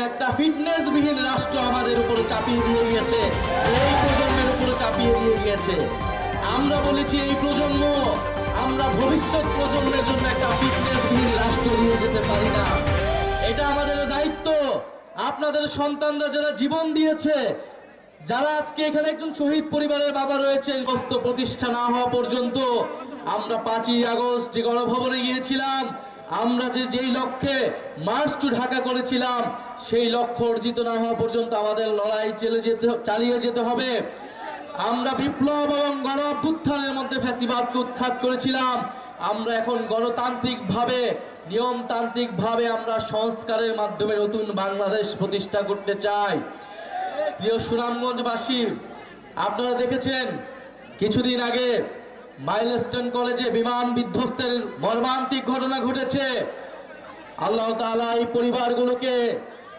একটা ফিটনেসবিহীন রাষ্ট্র আমাদের উপরে চাপিয়ে দিয়ে গিয়েছে, এই প্রজন্মের উপরে চাপিয়ে দিয়ে গিয়েছে। আমরা বলেছি এই প্রজন্ম, আমরা ভবিষ্যৎ প্রজন্মের জন্য একটা ফিটনেসবিহীন রাষ্ট্র দিয়ে যেতে পারি না। এটা আমাদের দায়িত্ব। আপনাদের সন্তানরা যারা জীবন দিয়েছে, যারা আজকে এখানে একজন শহীদ পরিবারের বাবা রয়েছে, গস্ত প্রতিষ্ঠা না হওয়া পর্যন্ত আমরা 5ই আগস্ট যে গণভবনে গিয়েছিলাম, আমরা যেই লক্ষ্যে মার্চ টু ঢাকা করেছিলাম, সেই লক্ষ্য অর্জিত না হওয়া পর্যন্ত আমাদের লড়াই চালিয়ে যেতে হবে। আমরা বিপ্লব এবং গণ অভ্যুত্থানের মধ্যে ফ্যাসিবাদকে উৎখাত করেছিলাম। আমরা এখন গণতান্ত্রিকভাবে, নিয়মতান্ত্রিকভাবে আমরা সংস্কারের মাধ্যমে নতুন বাংলাদেশ প্রতিষ্ঠা করতে চাই। প্রিয় সুনামগঞ্জবাসী, আপনারা দেখেছেন কিছুদিন আগে মাইলস্টোন কলেজে বিমান বিধ্বস্তের মর্মান্তিক ঘটনা ঘটেছে। আল্লাহ তাআলা এই পরিবারগুলোকে